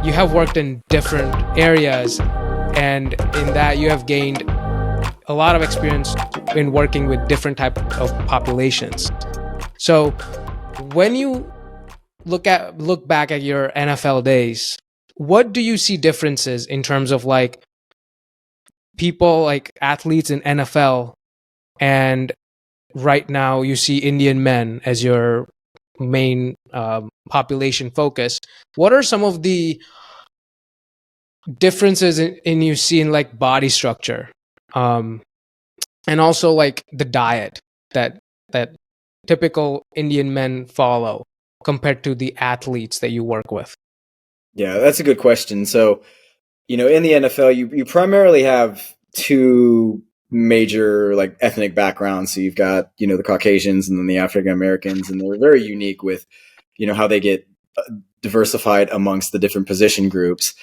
you have worked in different areas, and in that you have gained a lot of experience in working with different type of populations. So when you look back at your NFL days, what do you see differences in terms of like people, like athletes in NFL, and right now you see Indian men as your main population focus? What are some of the differences in you see in like body structure, and also like the diet that typical Indian men follow compared to the athletes that you work with? Yeah, that's a good question. So, in the NFL, you primarily have two major like ethnic backgrounds. So you've got, the Caucasians and then the African Americans, and they're very unique with, how they get diversified amongst the different position groups.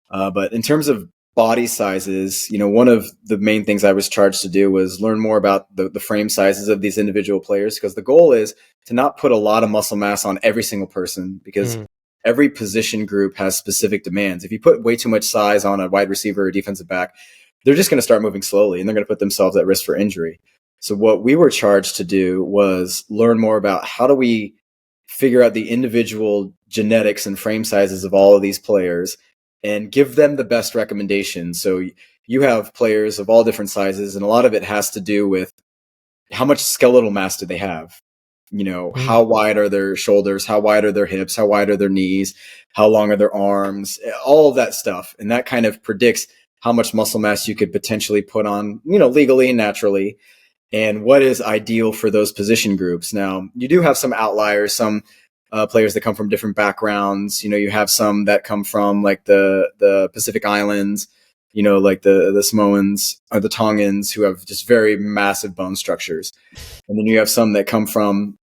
But in terms of body sizes, one of the main things I was charged to do was learn more about the frame sizes of these individual players, because the goal is to not put a lot of muscle mass on every single person, because every position group has specific demands. If you put way too much size on a wide receiver or defensive back, they're just going to start moving slowly and they're going to put themselves at risk for injury. So what we were charged to do was learn more about how do we figure out the individual genetics and frame sizes of all of these players and give them the best recommendations. So you have players of all different sizes, and a lot of it has to do with how much skeletal mass do they have? How wide are their shoulders? How wide are their hips? How wide are their knees? How long are their arms? All of that stuff. And that kind of predicts how much muscle mass you could potentially put on, legally and naturally, and what is ideal for those position groups. Now, you do have some outliers, some players that come from different backgrounds. You have some that come from like the Pacific Islands, like the Samoans or the Tongans, who have just very massive bone structures. And then you have some that come from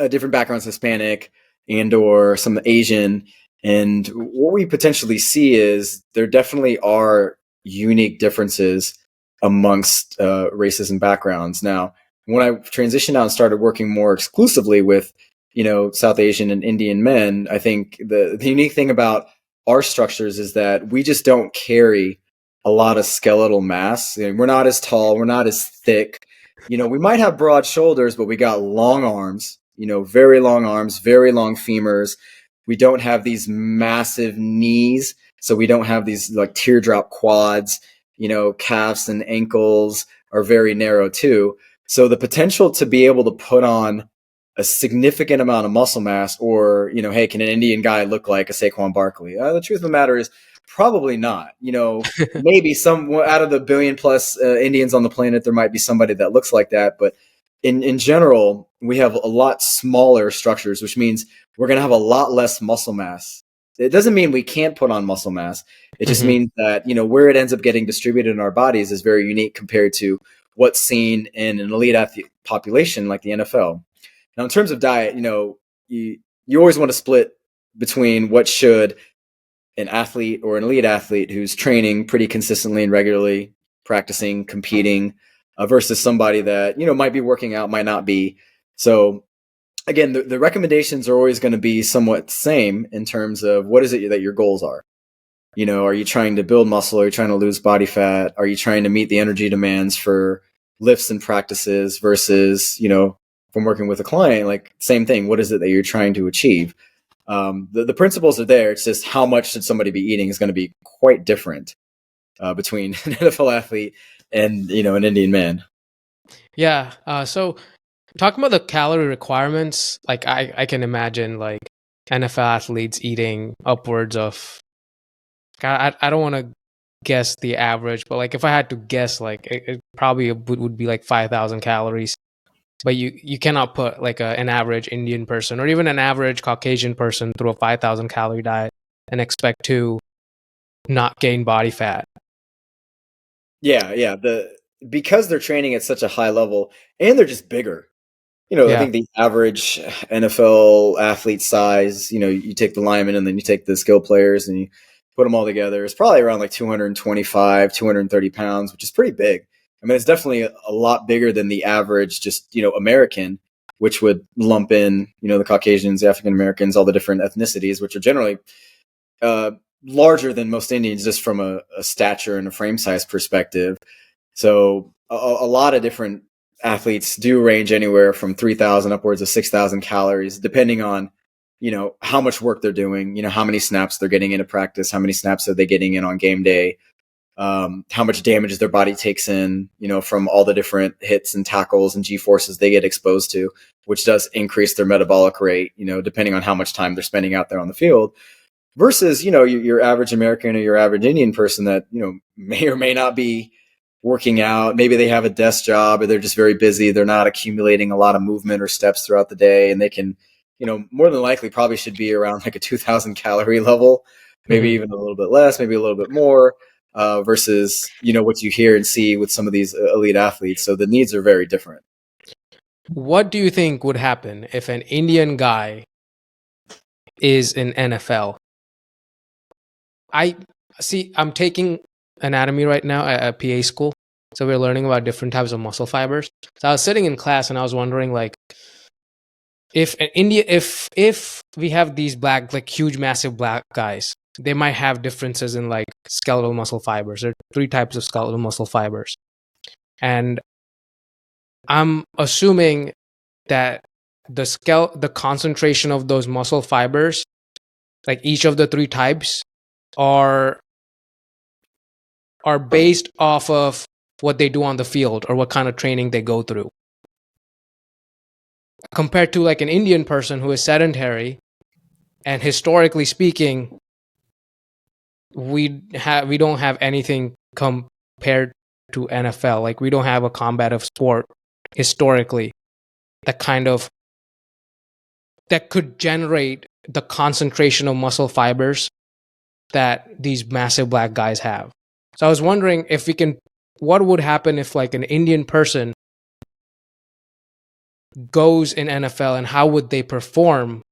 different backgrounds, Hispanic and or some Asian. And what we potentially see is there definitely are unique differences amongst races and backgrounds. Now, when I transitioned out and started working more exclusively with, South Asian and Indian men, I think the unique thing about our structures is that we just don't carry a lot of skeletal mass. We're not as tall, we're not as thick. We might have broad shoulders, but we got long arms, very long arms, very long femurs. We don't have these massive knees. So we don't have these like teardrop quads, calves and ankles are very narrow too. So the potential to be able to put on a significant amount of muscle mass, or, hey, can an Indian guy look like a Saquon Barkley? The truth of the matter is probably not. Maybe some out of the billion plus Indians on the planet, there might be somebody that looks like that. But in general, we have a lot smaller structures, which means we're going to have a lot less muscle mass. It doesn't mean we can't put on muscle mass. It just means that, where it ends up getting distributed in our bodies is very unique compared to what's seen in an elite athlete population like the NFL. Now, in terms of diet, you always want to split between what should an athlete or an elite athlete who's training pretty consistently and regularly, practicing, competing, versus somebody that, might be working out, might not be. So again, the recommendations are always going to be somewhat the same in terms of what is it that your goals are. Are you trying to build muscle? Are you trying to lose body fat? Are you trying to meet the energy demands for lifts and practices versus, from working with a client, like same thing. What is it that you're trying to achieve? The principles are there. It's just how much should somebody be eating is going to be quite different between an NFL athlete and, an Indian man. Yeah. So talking about the calorie requirements, like I can imagine like NFL athletes eating upwards of, I don't want to guess the average, but like if I had to guess, like it probably would be like 5,000 calories. But you cannot put like an average Indian person or even an average Caucasian person through a 5,000 calorie diet and expect to not gain body fat. Yeah. Because they're training at such a high level and they're just bigger. I think the average NFL athlete size, you take the linemen and then you take the skill players and you put them all together, it's probably around like 225, 230 pounds, which is pretty big. I mean, it's definitely a lot bigger than the average just, American, which would lump in, the Caucasians, the African Americans, all the different ethnicities, which are generally larger than most Indians just from a stature and a frame size perspective. So a lot of different athletes do range anywhere from 3,000 upwards of 6,000 calories, depending on, how much work they're doing, how many snaps they're getting into practice, how many snaps are they getting in on game day, how much damage their body takes in, from all the different hits and tackles and G-forces they get exposed to, which does increase their metabolic rate, depending on how much time they're spending out there on the field. Versus, your average American or your average Indian person that, may or may not be working out. Maybe they have a desk job or they're just very busy. They're not accumulating a lot of movement or steps throughout the day. And they can, more than likely probably should be around like a 2,000 calorie level, maybe even a little bit less, maybe a little bit more, versus, what you hear and see with some of these elite athletes. So the needs are very different. What do you think would happen if an Indian guy is in NFL? I'm taking anatomy right now at PA school. So we're learning about different types of muscle fibers. So I was sitting in class and I was wondering, like, if we have these black, like huge, massive black guys, they might have differences in like skeletal muscle fibers. There are 3 types of skeletal muscle fibers. And I'm assuming that the concentration of those muscle fibers, like each of the 3 types, are based off of what they do on the field or what kind of training they go through. Compared to like an Indian person who is sedentary, and historically speaking, we don't have anything compared to NFL. Like, we don't have a combative sport historically that could generate the concentration of muscle fibers that these massive black guys have. So I was wondering what would happen if like an Indian person goes in NFL, and how would they perform?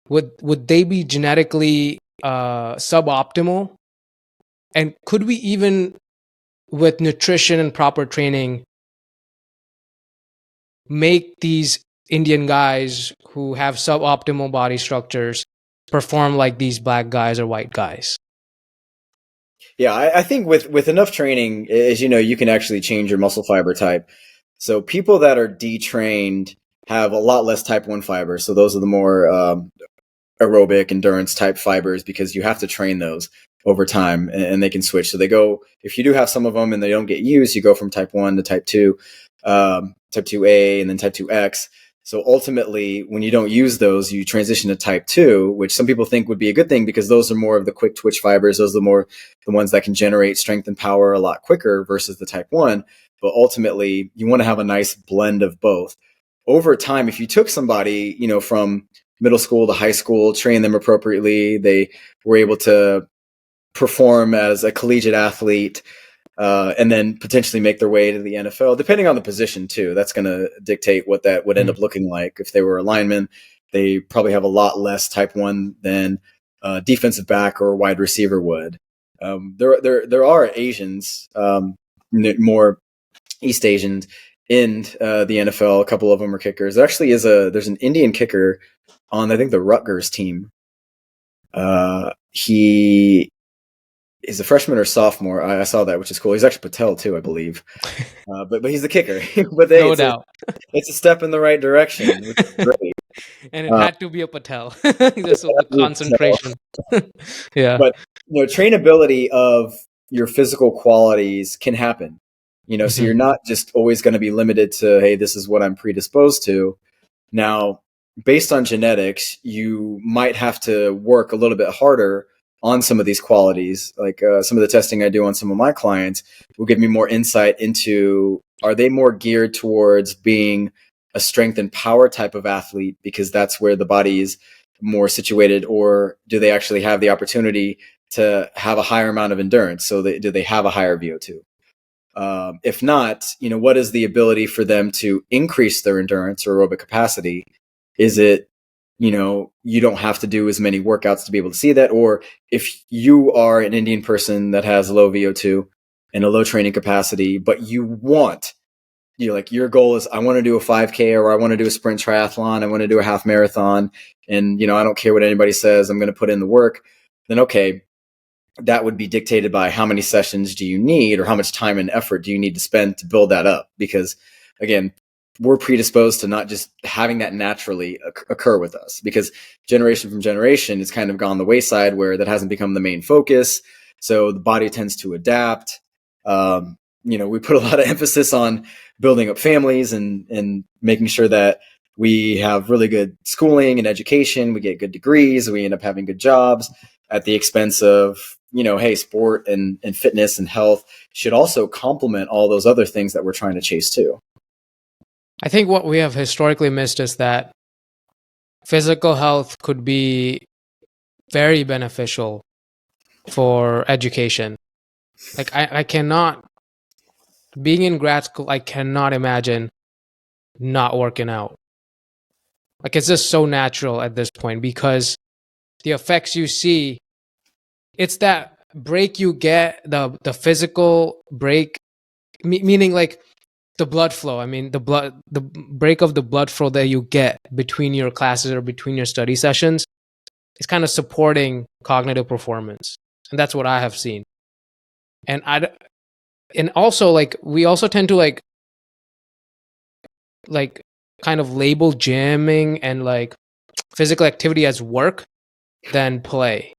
Would they be genetically suboptimal? And could we even, with nutrition and proper training, make these Indian guys who have suboptimal body structures perform like these black guys or white guys? Yeah, I think with enough training, as you know, you can actually change your muscle fiber type. So people that are detrained have a lot less type 1 fibers. So those are the more aerobic endurance type fibers, because you have to train those over time, and they can switch. So they go, if you do have some of them and they don't get used, you go from type 1 to type 2, type 2A, and then type 2X. So ultimately, when you don't use those, you transition to type 2, which some people think would be a good thing because those are more of the quick twitch fibers. Those are the ones that can generate strength and power a lot quicker versus the type 1. But ultimately, you want to have a nice blend of both. Over time, if you took somebody, from middle school to high school, train them appropriately, they were able to perform as a collegiate athlete, and then potentially make their way to the NFL, depending on the position too. That's going to dictate what that would end up looking like. If they were a lineman, they probably have a lot less type 1 than a defensive back or wide receiver would. There are Asians, more East Asians in the NFL. A couple of them are kickers. There actually there's an Indian kicker on, I think, the Rutgers team. He is a freshman or sophomore. I saw that, which is cool. He's actually Patel too, I believe. But he's the kicker. But no doubt. It's a step in the right direction, which is great. And it had to be a Patel. Just the concentration. Yeah. But trainability of your physical qualities can happen. So you're not just always going to be limited to, hey, this is what I'm predisposed to. Now, based on genetics, you might have to work a little bit harder on some of these qualities. Like some of the testing I do on some of my clients will give me more insight into, are they more geared towards being a strength and power type of athlete because that's where the body is more situated, or do they actually have the opportunity to have a higher amount of endurance? So do they have a higher VO2? If not, what is the ability for them to increase their endurance or aerobic capacity? Is it, you don't have to do as many workouts to be able to see that? Or if you are an Indian person that has low VO2 and a low training capacity, but your goal is, I want to do a 5K, or I want to do a sprint triathlon, I want to do a half marathon, and, I don't care what anybody says, I'm going to put in the work. then okay, that would be dictated by how many sessions do you need, or how much time and effort do you need to spend to build that up? Because again, we're predisposed to not just having that naturally occur with us, because generation from generation, it's kind of gone the wayside where that hasn't become the main focus. So the body tends to adapt. We put a lot of emphasis on building up families and making sure that we have really good schooling and education. We get good degrees. We end up having good jobs at the expense of, hey, sport and fitness and health should also complement all those other things that we're trying to chase too. I think what we have historically missed is that physical health could be very beneficial for education. Like I cannot, being in grad school, I cannot imagine not working out. Like it's just so natural at this point, because the effects you see, it's that break you get, the physical break, meaning like the blood flow. I mean, the break of the blood flow that you get between your classes or between your study sessions is kind of supporting cognitive performance. And that's what I have seen. And also, like, we also tend to like kind of label gymming and like physical activity as work than play.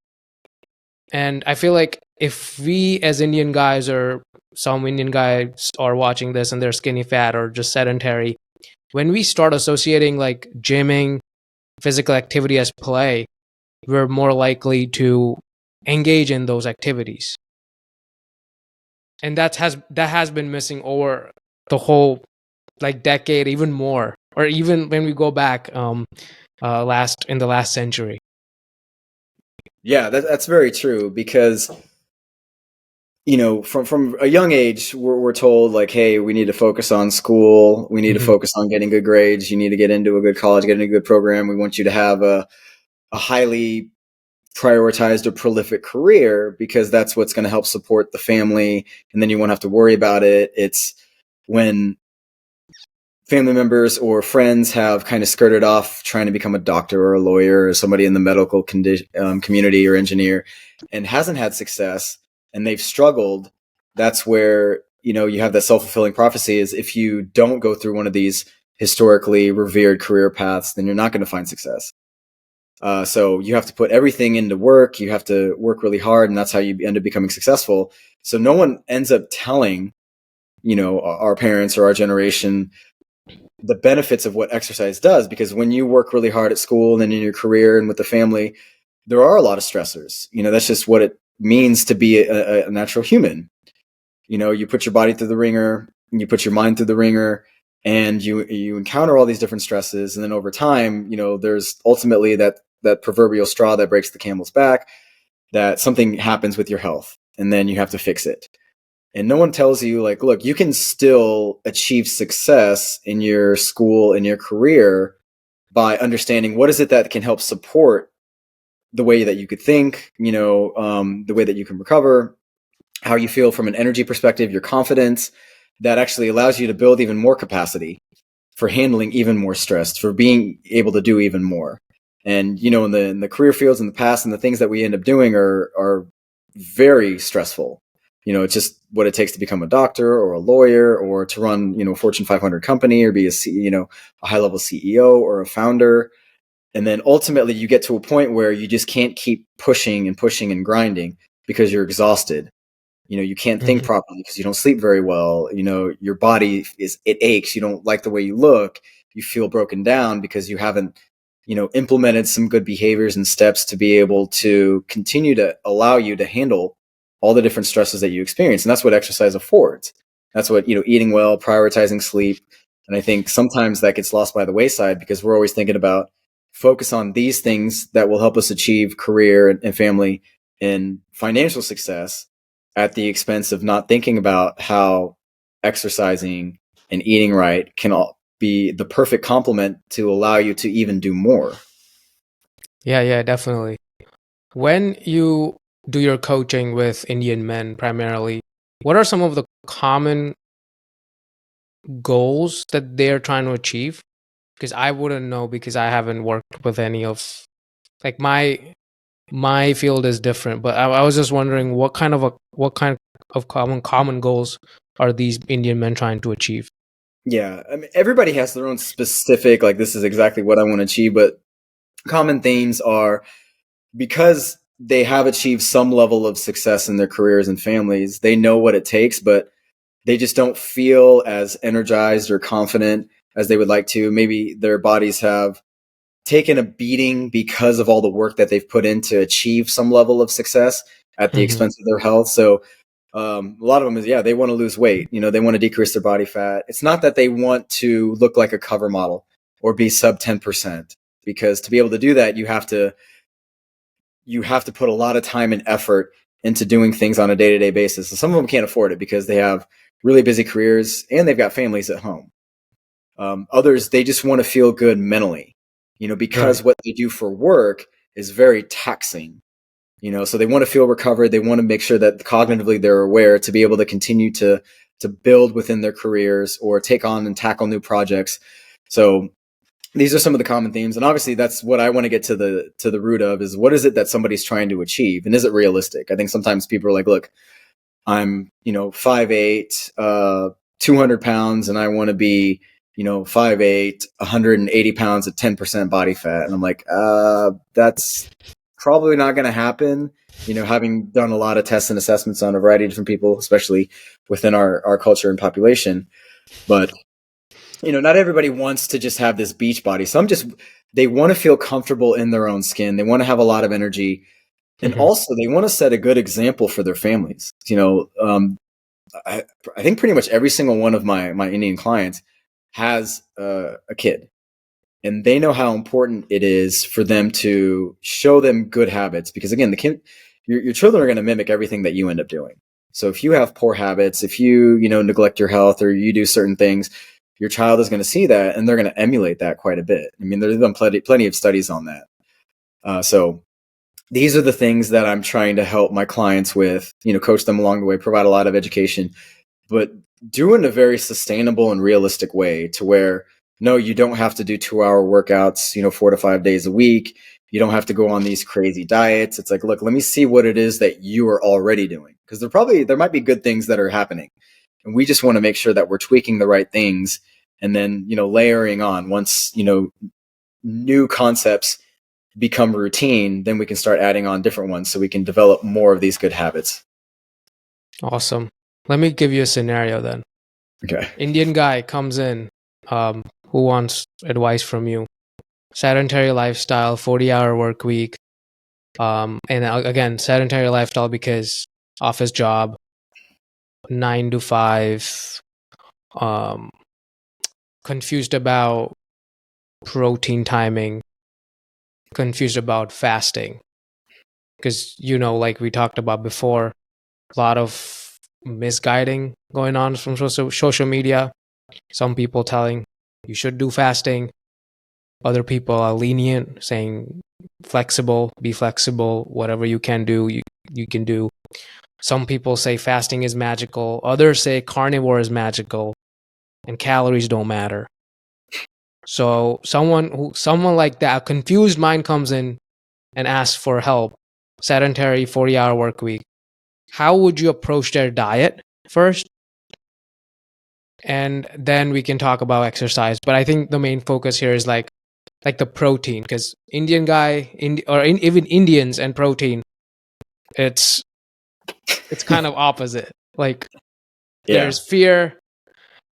And I feel like if we as Indian guys, or some Indian guys are watching this and they're skinny fat or just sedentary, when we start associating like gymming, physical activity as play, we're more likely to engage in those activities. And that has been missing over the whole like decade, even more, or even when we go back in the last century. Yeah, that's very true, because from a young age, we're told like, hey, we need to focus on school, we need to focus on getting good grades, you need to get into a good college, get into a good program, we want you to have a highly prioritized or prolific career, because that's what's going to help support the family, and then you won't have to worry about it. It's when family members or friends have kind of skirted off trying to become a doctor or a lawyer or somebody in the medical community or engineer, and hasn't had success, and they've struggled. That's where you have that self-fulfilling prophecy, is if you don't go through one of these historically revered career paths, then you're not going to find success. So you have to put everything into work. You have to work really hard, and that's how you end up becoming successful. So no one ends up telling, our parents or our generation the benefits of what exercise does, because when you work really hard at school and then in your career and with the family, there are a lot of stressors. That's just what it means to be a natural human. You put your body through the ringer, and you put your mind through the ringer, and you encounter all these different stresses. And then over time, there's ultimately that proverbial straw that breaks the camel's back, that something happens with your health, and then you have to fix it. And no one tells you, like, look, you can still achieve success in your school, in your career, by understanding what is it that can help support the way that you could think, the way that you can recover, how you feel from an energy perspective, your confidence, that actually allows you to build even more capacity for handling even more stress, for being able to do even more. And, in the career fields in the past, and the things that we end up doing are very stressful. It's just what it takes to become a doctor or a lawyer, or to run, a Fortune 500 company, or be a high level CEO or a founder. And then ultimately you get to a point where you just can't keep pushing and pushing and grinding, because you're exhausted. You can't think properly because you don't sleep very well. Your body it aches. You don't like the way you look. You feel broken down because you haven't, implemented some good behaviors and steps to be able to continue to allow you to handle all the different stresses that you experience. And that's what exercise affords. That's what, eating well, prioritizing sleep. And I think sometimes that gets lost by the wayside, because we're always thinking about focus on these things that will help us achieve career and family and financial success, at the expense of not thinking about how exercising and eating right can all be the perfect complement to allow you to even do more. Yeah, definitely. When you do your coaching with Indian men primarily, what are some of the common goals that they're trying to achieve? Because I wouldn't know, because I haven't worked with any of, like, my my field is different, but I was just wondering what kind of common goals are these Indian men trying to achieve? Yeah, I mean, everybody has their own specific, like, this is exactly what I want to achieve, but common themes are because they have achieved some level of success in their careers and families, they know what it takes, but they just don't feel as energized or confident as they would like to. Maybe their bodies have taken a beating because of all the work that they've put in to achieve some level of success at the Mm-hmm. expense of their health. So a lot of them is, yeah, they want to lose weight. They want to decrease their body fat. It's not that they want to look like a cover model or be sub 10%, because to be able to do that, you have to put a lot of time and effort into doing things on a day-to-day basis. And some of them can't afford it because they have really busy careers and they've got families at home. Others, they just want to feel good mentally, because Right. what they do for work is very taxing. So they want to feel recovered. They want to make sure that cognitively they're aware to be able to continue to build within their careers or take on and tackle new projects. So these are some of the common themes, and obviously that's what I want to get to the root of, is what is it that somebody's trying to achieve, and is it realistic? I think sometimes people are like, look, I'm 5'8", 200 pounds, and I want to be 5'8", 180 pounds at 10% body fat, and I'm like, that's probably not going to happen. Having done a lot of tests and assessments on a variety of different people, especially within our culture and population, but not everybody wants to just have this beach body. They want to feel comfortable in their own skin. They want to have a lot of energy. And Mm-hmm. also they want to set a good example for their families. I think pretty much every single one of my Indian clients has a kid, and they know how important it is for them to show them good habits, because again, your children are going to mimic everything that you end up doing. So if you have poor habits, if you neglect your health or you do certain things, your child is going to see that and they're going to emulate that quite a bit. I mean, there's been plenty of studies on that. So these are the things that I'm trying to help my clients with, coach them along the way, provide a lot of education, but do it in a very sustainable and realistic way, to where, no, you don't have to do 2-hour workouts, 4 to 5 days a week. You don't have to go on these crazy diets. It's like, look, let me see what it is that you are already doing. Because there might be good things that are happening. And we just want to make sure that we're tweaking the right things, and then, layering on. Once, new concepts become routine, then we can start adding on different ones so we can develop more of these good habits. Awesome. Let me give you a scenario then. Okay. Indian guy comes in, who wants advice from you. Sedentary lifestyle, 40-hour work week. And again, sedentary lifestyle because office job, 9 to 5. Um, confused about protein timing, confused about fasting. Because, like we talked about before, a lot of misguiding going on from social media. Some people telling you should do fasting. Other people are lenient, saying be flexible, whatever you can do, you can do. Some people say fasting is magical. Others say carnivore is magical and calories don't matter. So someone like that, a confused mind comes in and asks for help, sedentary 40-hour work week. How would you approach their diet first? And then we can talk about exercise. But I think the main focus here is like the protein, because Indian guy, even Indians and protein, it's kind of opposite. Like Yeah. there's fear,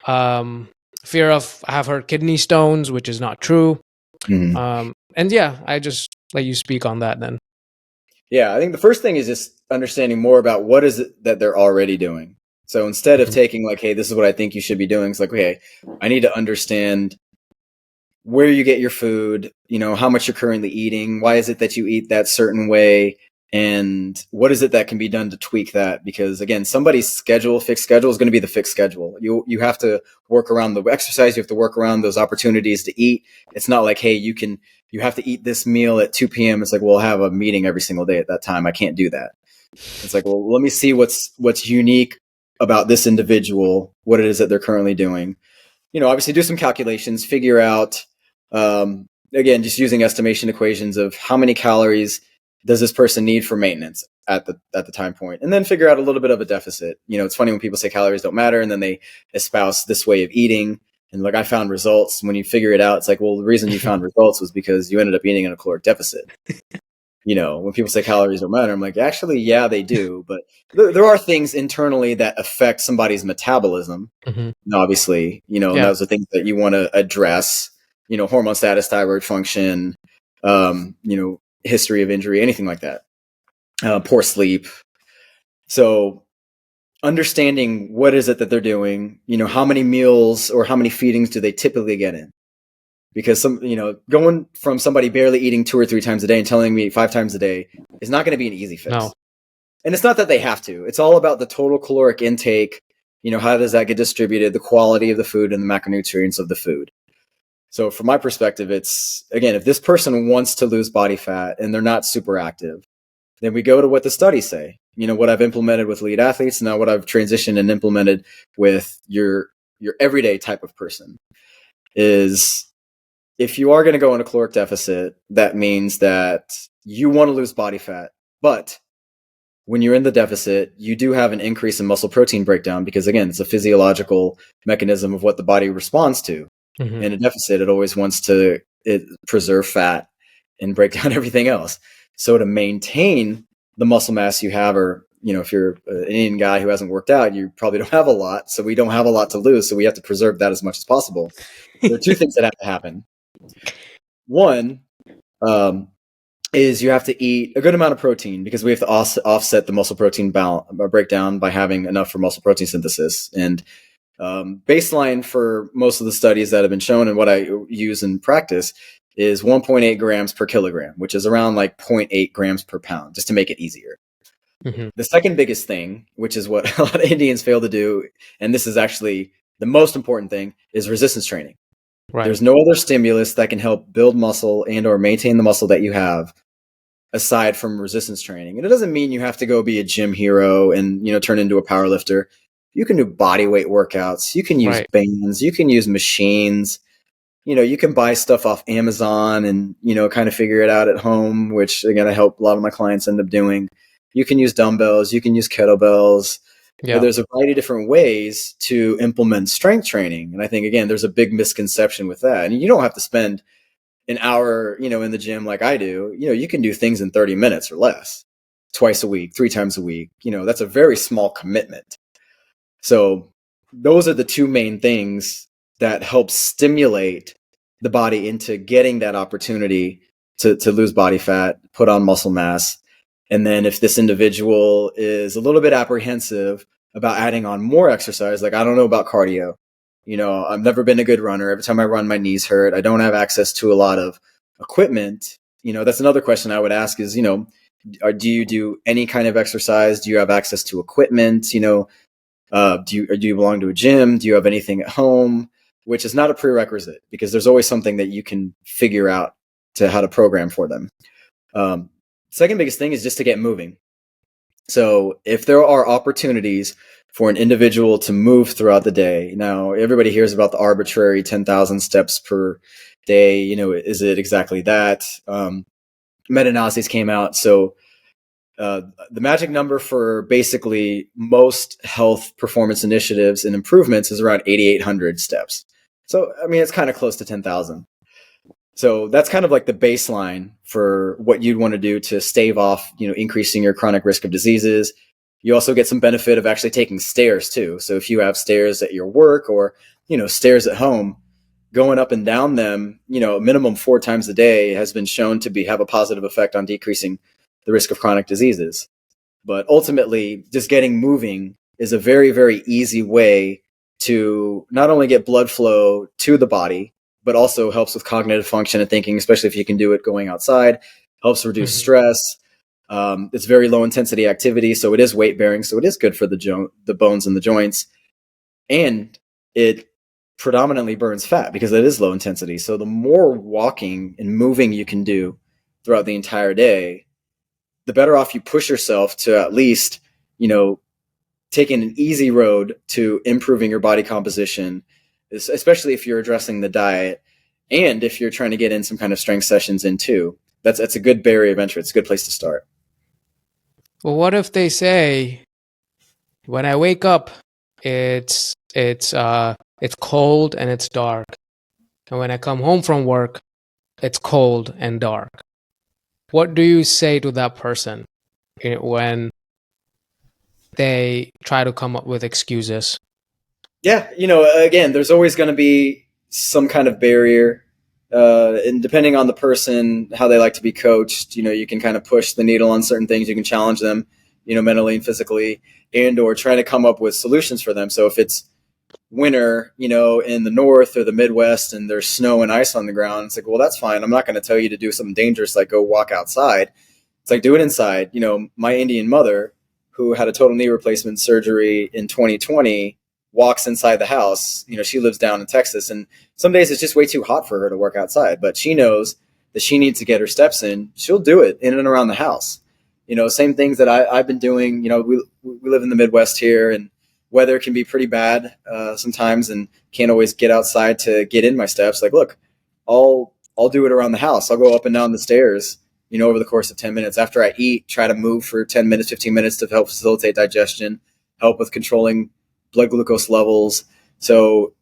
fear of, I have heard kidney stones, which is not true. Mm-hmm. And yeah, I just let you speak on that then. Yeah, I think the first thing is just understanding more about what is it that they're already doing. So instead of Mhm. taking like, hey, this is what I think you should be doing, it's like, okay, I need to understand where you get your food, how much you're currently eating, why is it that you eat that certain way, and what is it that can be done to tweak that? Because again, somebody's fixed schedule is going to be the fixed schedule. You have to work around the exercise, you have to work around those opportunities to eat. It's not like, hey, you have to eat this meal at 2 p.m. It's like, well, I'll have a meeting every single day at that time. I can't do that. It's like, well, let me see what's unique about this individual, what it is that they're currently doing. Obviously do some calculations, figure out, again, just using estimation equations of how many calories does this person need for maintenance at the time point, and then figure out a little bit of a deficit. It's funny when people say calories don't matter, and then they espouse this way of eating, and like, I found results. When you figure it out, it's like, well, the reason you found results was because you ended up eating in a caloric deficit. When people say calories don't matter, I'm like, actually, yeah, they do. But there are things internally that affect somebody's metabolism. And obviously, and those are things that you want to address, hormone status, thyroid function, history of injury, anything like that, poor sleep. So understanding what is it that they're doing, how many meals or how many feedings do they typically get in? Because going from somebody barely eating 2 or 3 times a day and telling me 5 times a day is not going to be an easy fix. No. And it's not that they have to. It's all about the total caloric intake. How does that get distributed, the quality of the food, and the macronutrients of the food. So from my perspective, it's, again, if this person wants to lose body fat and they're not super active, then we go to what the studies say. What I've implemented with elite athletes, now what I've transitioned and implemented with your everyday type of person is, if you are going to go in a caloric deficit, that means that you want to lose body fat. But when you're in the deficit, you do have an increase in muscle protein breakdown because, again, it's a physiological mechanism of what the body responds to. In a deficit, it always wants to preserve fat and break down everything else. So to maintain the muscle mass you have, or, if you're an Indian guy who hasn't worked out, you probably don't have a lot. So we don't have a lot to lose. So we have to preserve that as much as possible. There are 2 things that have to happen. One is you have to eat a good amount of protein because we have to offset the muscle protein breakdown by having enough for muscle protein synthesis. And baseline for most of the studies that have been shown and what I use in practice is 1.8 grams per kilogram, which is around like 0.8 grams per pound, just to make it easier. The second biggest thing, which is what a lot of Indians fail to do, and this is actually the most important thing, is resistance training. Right. There's no other stimulus that can help build muscle and or maintain the muscle that you have aside from resistance training. And it doesn't mean you have to go be a gym hero and, turn into a power lifter. You can do body weight workouts. You can use bands. You can use machines. You can buy stuff off Amazon and, kind of figure it out at home, which, again, I help a lot of my clients end up doing. You can use dumbbells. You can use kettlebells. Yeah. There's a variety of different ways to implement strength training. And I think, again, there's a big misconception with that. And you don't have to spend an hour, in the gym like I do. You can do things in 30 minutes or less, twice a week, 3 times a week. That's a very small commitment. So those are the 2 main things that help stimulate the body into getting that opportunity to lose body fat, put on muscle mass. And then if this individual is a little bit apprehensive about adding on more exercise, like, I don't know about cardio, I've never been a good runner. Every time I run, my knees hurt. I don't have access to a lot of equipment. That's another question I would ask is, do you do any kind of exercise? Do you have access to equipment? Do you belong to a gym? Do you have anything at home? Which is not a prerequisite because there's always something that you can figure out to how to program for them. Second biggest thing is just to get moving. So if there are opportunities for an individual to move throughout the day, now everybody hears about the arbitrary 10,000 steps per day. Is it exactly that? Meta-analyses came out. So the magic number for basically most health performance initiatives and improvements is around 8,800 steps. So, it's kind of close to 10,000. So that's kind of like the baseline for what you'd want to do to stave off, increasing your chronic risk of diseases. You also get some benefit of actually taking stairs too. So if you have stairs at your work or, stairs at home, going up and down them, a minimum 4 times a day has been shown to have a positive effect on decreasing the risk of chronic diseases. But ultimately, just getting moving is a very, very easy way to not only get blood flow to the body, but also helps with cognitive function and thinking, especially if you can do it going outside, helps reduce stress. It's very low intensity activity. So it is weight bearing. So it is good for the bones and the joints. And it predominantly burns fat because it is low intensity. So the more walking and moving you can do throughout the entire day, the better off you push yourself to at least, taking an easy road to improving your body composition, especially if you're addressing the diet and if you're trying to get in some kind of strength sessions in too. that's a good barrier of entry. It's a good place to start. Well, what if they say, when I wake up, it's cold and it's dark, and when I come home from work, it's cold and dark. What do you say to that person when they try to come up with excuses? Yeah, again, there's always going to be some kind of barrier, and depending on the person, how they like to be coached, you can kind of push the needle on certain things. You can challenge them, mentally and physically, and or try to come up with solutions for them. So if it's winter, in the north or the Midwest, and there's snow and ice on the ground, it's like, well, that's fine. I'm not going to tell you to do something dangerous like go walk outside. It's like, do it inside. My Indian mother, who had a total knee replacement surgery in 2020, walks inside the house. She lives down in Texas, and some days it's just way too hot for her to work outside, but she knows that she needs to get her steps in. She'll do it in and around the house. Same things that I've been doing. We live in the Midwest here, and weather can be pretty bad sometimes, and can't always get outside to get in my steps. Like, look, I'll do it around the house. I'll go up and down the stairs, over the course of 10 minutes. After I eat, try to move for 10 minutes, 15 minutes to help facilitate digestion, help with controlling blood glucose levels. So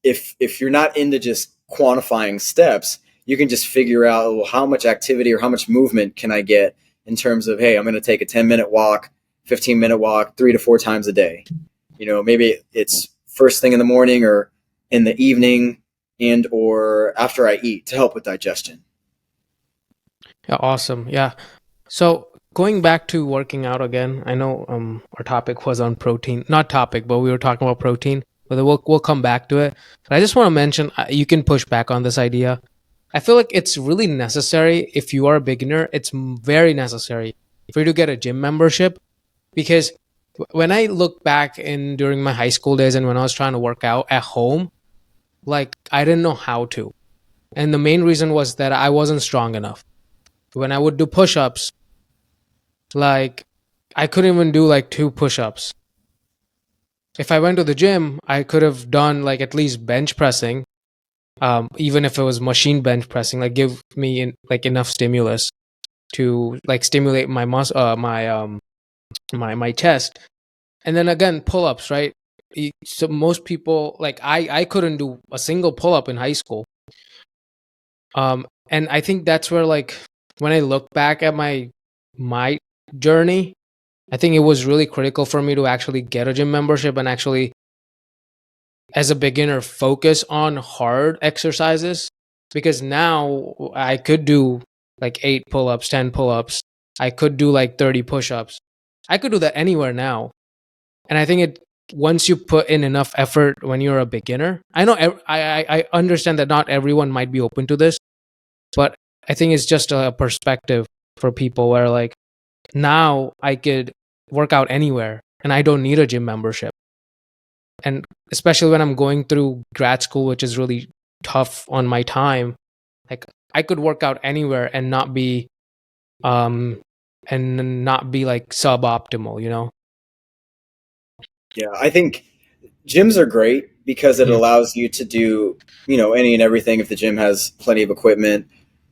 if you're not into just quantifying steps, you can just figure out, well, how much activity or how much movement can I get in terms of, hey, I'm going to take a 10-minute walk, 15-minute walk 3 to 4 times a day. Maybe it's first thing in the morning or in the evening and or after I eat to help with digestion. Yeah, awesome. Yeah. So going back to working out again, I know our topic was on protein, not topic, but we were talking about protein, but we'll come back to it. But I just want to mention, you can push back on this idea. I feel like it's really necessary if you are a beginner. It's very necessary for you to get a gym membership, because when I look back during my high school days and when I was trying to work out at home, like I didn't know how to. And the main reason was that I wasn't strong enough. When I would do push-ups, like I couldn't even do like 2 push-ups. If I went to the gym, I could have done like at least bench pressing, even if it was machine bench pressing, like give me like enough stimulus to like stimulate my my chest. And then again, pull-ups, right? So most people, like I couldn't do a single pull-up in high school. And I think that's where, like, when I look back at my journey, I think it was really critical for me to actually get a gym membership and actually, as a beginner, focus on hard exercises, because now I could do like 8 pull-ups, 10 pull-ups. I could do like 30 push-ups. I could do that anywhere now. And I think once you put in enough effort when you're a beginner, I know I understand that not everyone might be open to this, but I think it's just a perspective for people where, like, now I could work out anywhere and I don't need a gym membership. And especially when I'm going through grad school, which is really tough on my time, like I could work out anywhere and not be like suboptimal, Yeah, I think gyms are great because it allows you to do, any and everything if the gym has plenty of equipment.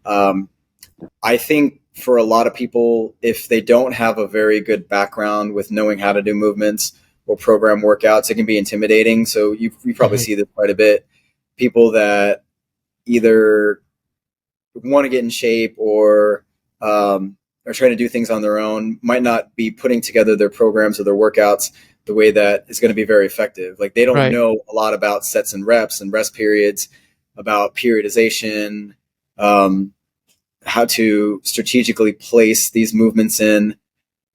I think for a lot of people, if they don't have a very good background with knowing how to do movements or program workouts, it can be intimidating. So you probably see this quite a bit. People that either want to get in shape or are trying to do things on their own might not be putting together their programs or their workouts the way that is going to be very effective. Like, they don't know a lot about sets and reps and rest periods, about periodization, how to strategically place these movements in.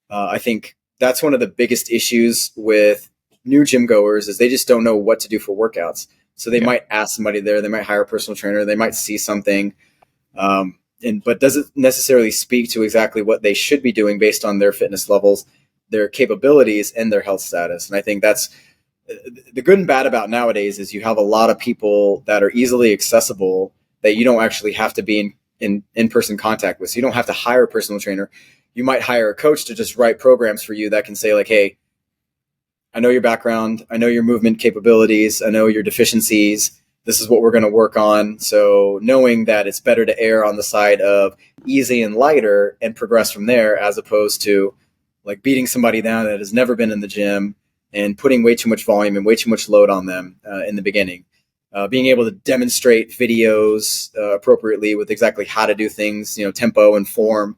I think that's one of the biggest issues with new gym goers is they just don't know what to do for workouts. So they might ask somebody there, they might hire a personal trainer, they might see something, but doesn't necessarily speak to exactly what they should be doing based on their fitness levels, their capabilities, and their health status. And I think that's the good and bad about nowadays is you have a lot of people that are easily accessible that you don't actually have to be in-person contact with. So you don't have to hire a personal trainer. You might hire a coach to just write programs for you that can say, like, hey, I know your background, I know your movement capabilities, I know your deficiencies. this is what we're going to work on. So knowing that it's better to err on the side of easy and lighter and progress from there, as opposed to like beating somebody down that has never been in the gym and putting way too much volume and way too much load on them in the beginning. Being able to demonstrate videos appropriately with exactly how to do things, tempo and form.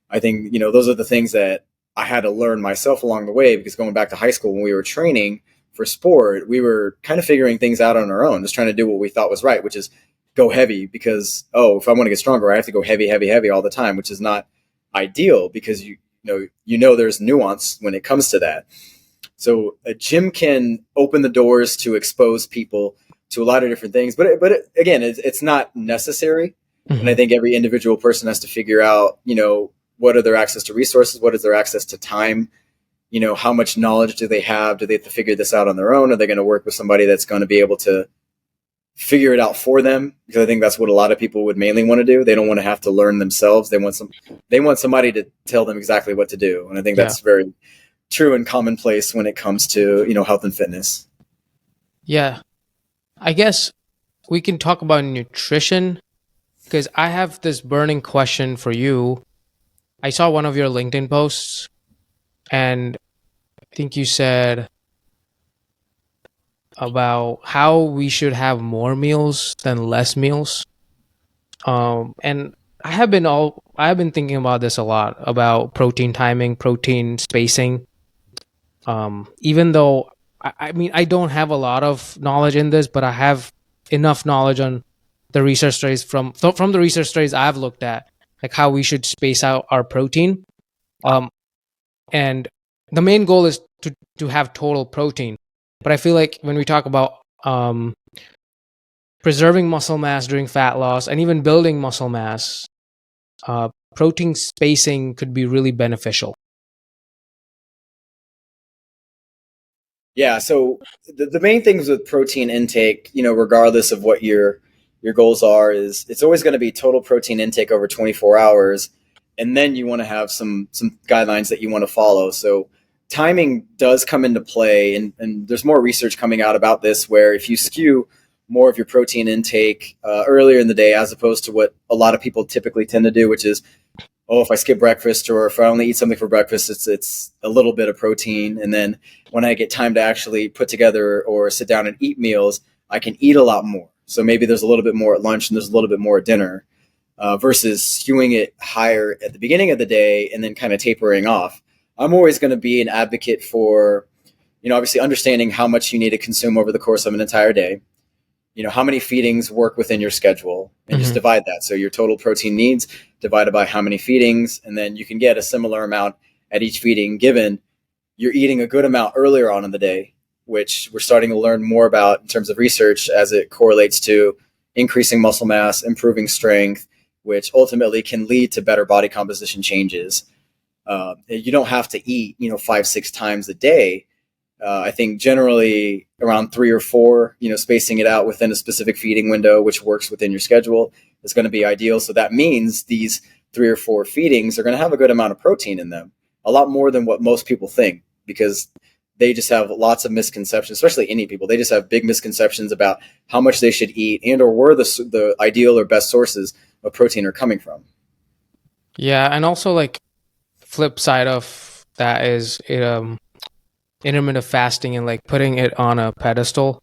I think, those are the things that I had to learn myself along the way, because going back to high school when we were training for sport, we were kind of figuring things out on our own, just trying to do what we thought was right, which is go heavy because, if I want to get stronger, I have to go heavy, heavy, heavy all the time, which is not ideal because there's nuance when it comes to that. So a gym can open the doors to expose people to a lot of different things, but again, it's not necessary. Mm-hmm. And I think every individual person has to figure out, what are their access to resources? What is their access to time? How much knowledge do they have? Do they have to figure this out on their own? Are they going to work with somebody that's going to be able to figure it out for them? Because I think that's what a lot of people would mainly want to do. They don't want to have to learn themselves. They want somebody to tell them exactly what to do. And I think that's very true and commonplace when it comes to, health and fitness. Yeah. I guess we can talk about nutrition, because I have this burning question for you. I saw one of your LinkedIn posts, and I think you said about how we should have more meals than less meals. And I have been thinking about this a lot, about protein timing, protein spacing. Even though I don't have a lot of knowledge in this, but I have enough knowledge on the research studies from the research studies I've looked at, like how we should space out our protein. And the main goal is to have total protein. But I feel like when we talk about preserving muscle mass during fat loss and even building muscle mass, protein spacing could be really beneficial. Yeah, so the main things with protein intake, regardless of what your goals are, is it's always going to be total protein intake over 24 hours. And then you want to have some guidelines that you want to follow. So timing does come into play, and there's more research coming out about this, where if you skew more of your protein intake earlier in the day, as opposed to what a lot of people typically tend to do, which is, if I skip breakfast or if I only eat something for breakfast, it's a little bit of protein. And then when I get time to actually put together or sit down and eat meals, I can eat a lot more. So maybe there's a little bit more at lunch and there's a little bit more at dinner, versus skewing it higher at the beginning of the day and then kind of tapering off. I'm always going to be an advocate for, obviously understanding how much you need to consume over the course of an entire day. How many feedings work within your schedule, and just divide that. So your total protein needs divided by how many feedings, and then you can get a similar amount at each feeding, given you're eating a good amount earlier on in the day, which we're starting to learn more about in terms of research as it correlates to increasing muscle mass, improving strength, which ultimately can lead to better body composition changes. You don't have to eat, 5-6 times a day. I think generally around 3 or 4, spacing it out within a specific feeding window, which works within your schedule, is going to be ideal. So that means these 3 or 4 feedings are going to have a good amount of protein in them, a lot more than what most people think, because they just have lots of misconceptions, especially any people. They just have big misconceptions about how much they should eat and or where the ideal or best sources of protein are coming from. Yeah, and also like flip side of that is intermittent fasting and like putting it on a pedestal.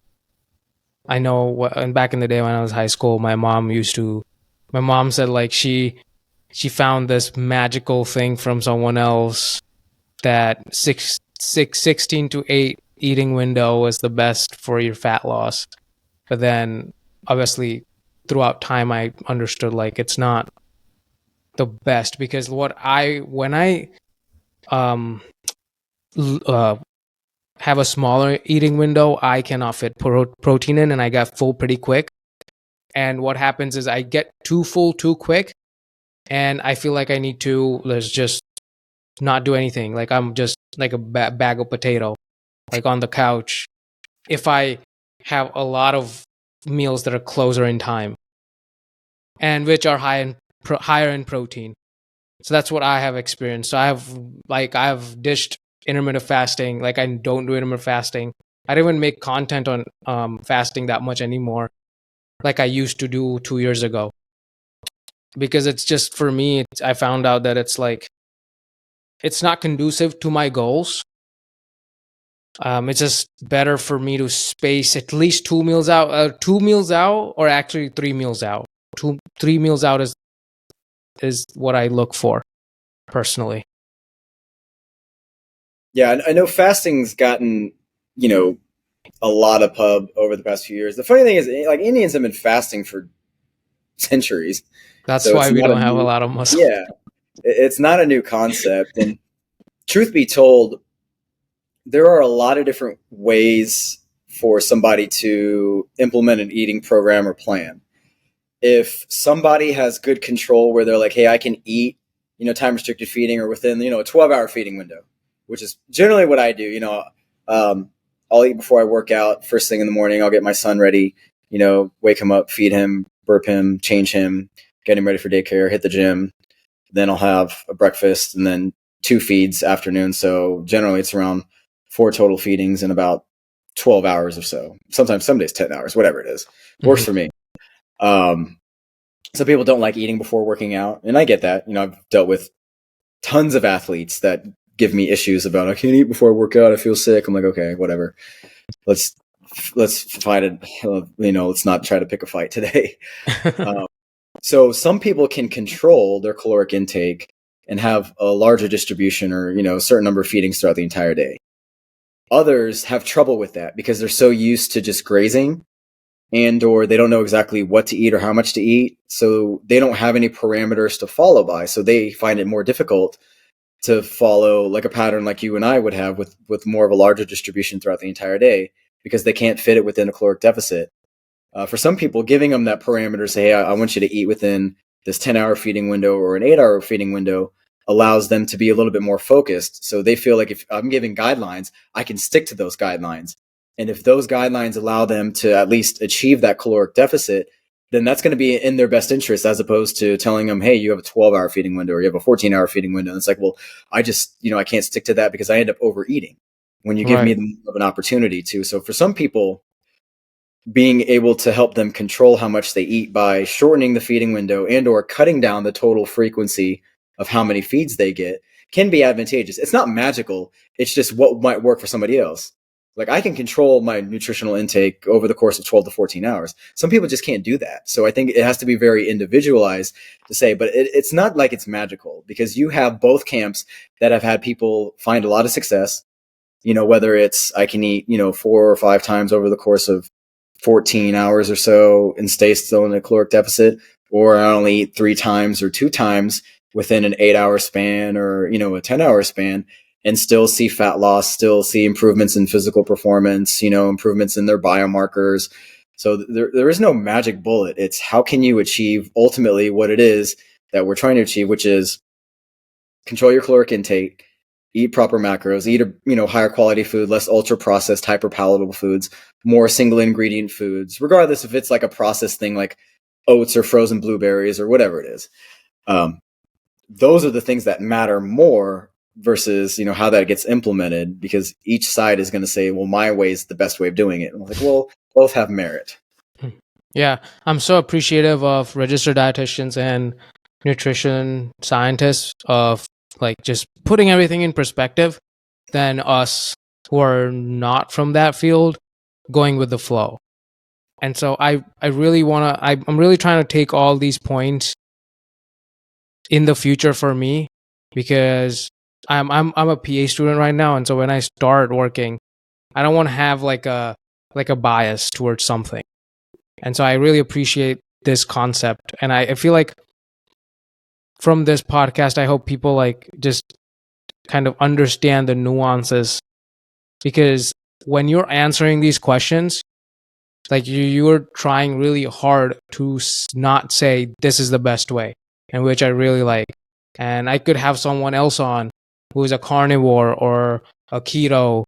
I know and back in the day when I was high school, my mom said like she found this magical thing from someone else that 16 to 8 eating window was the best for your fat loss. But then obviously throughout time I understood like it's not the best, because when I have a smaller eating window, I cannot fit protein in, and I get full pretty quick. And what happens is I get too full too quick, and I feel like I need to just not do anything. Like I'm just like a bag of potato, like on the couch, if I have a lot of meals that are closer in time and which are higher in protein. So that's what I have experienced. So I have dished intermittent fasting. Like I don't do intermittent fasting. I don't even make content on fasting that much anymore. like I used to do 2 years ago. Because it's just, for me, I found out that it's like, it's not conducive to my goals. It's just better for me to space at least 2 meals out, 2 meals out, or actually 3 meals out. 3 meals out is what I look for personally. Yeah, I know fasting's gotten, a lot of pub over the past few years. The funny thing is, like, Indians have been fasting for centuries, That's so it's why we not a don't have a new. lot of muscle. Yeah, it's not a new concept. And truth be told, there are a lot of different ways for somebody to implement an eating program or plan. If somebody has good control where they're like, hey, I can eat, time restricted feeding or within, a 12-hour feeding window, which is generally what I do. I'll eat before I work out first thing in the morning. I'll get my son ready, wake him up, feed him, burp him, change him, get him ready for daycare, hit the gym. Then I'll have a breakfast and then 2 feeds afternoon. So generally it's around 4 total feedings in about 12 hours or so. Sometimes some days 10 hours, whatever it is. Works for me. Some people don't like eating before working out, and I get that. I've dealt with tons of athletes that give me issues about, I can't eat before I work out, I feel sick. I'm like, okay, whatever. Let's fight it. Let's not try to pick a fight today. So some people can control their caloric intake and have a larger distribution or, a certain number of feedings throughout the entire day. Others have trouble with that because they're so used to just grazing, and or they don't know exactly what to eat or how much to eat. So they don't have any parameters to follow by. So they find it more difficult to follow like a pattern like you and I would have with more of a larger distribution throughout the entire day, because they can't fit it within a caloric deficit. For some people, giving them that parameter, say, hey, I want you to eat within this 10-hour feeding window or an 8-hour feeding window, allows them to be a little bit more focused. So they feel like if I'm giving guidelines, I can stick to those guidelines. And if those guidelines allow them to at least achieve that caloric deficit, then that's going to be in their best interest, as opposed to telling them, hey, you have a 12-hour feeding window or you have a 14-hour feeding window. And it's like, well, I just, I can't stick to that because I end up overeating when you give me an opportunity to. So for some people, being able to help them control how much they eat by shortening the feeding window and or cutting down the total frequency of how many feeds they get can be advantageous. It's not magical. It's just what might work for somebody else. Like, I can control my nutritional intake over the course of 12 to 14 hours. Some people just can't do that. So I think it has to be very individualized to say, but it's not like it's magical, because you have both camps that have had people find a lot of success, whether it's I can eat, 4 or 5 times over the course of 14 hours or so and stay still in a caloric deficit, or I only eat 3 times or 2 times within an 8-hour span or, a 10-hour span, and still see fat loss, still see improvements in physical performance, improvements in their biomarkers. So there is no magic bullet. It's how can you achieve ultimately what it is that we're trying to achieve, which is control your caloric intake, eat proper macros, eat a higher quality food, less ultra processed, hyper palatable foods, more single ingredient foods, regardless if it's like a processed thing like oats or frozen blueberries or whatever it is. Those are the things that matter more versus, how that gets implemented, because each side is going to say, well, my way is the best way of doing it. And I'm like, well, both have merit. Yeah, I'm so appreciative of registered dietitians and nutrition scientists of like just putting everything in perspective than us who are not from that field going with the flow. And so I really want to, I'm really trying to take all these points in the future for me, because I'm a PA student right now, and so when I start working, I don't want to have like a bias towards something. And so I really appreciate this concept, and I feel like from this podcast, I hope people like just kind of understand the nuances, because when you're answering these questions, like you're trying really hard to not say this is the best way, and which I really like. And I could have someone else on who is a carnivore or a keto.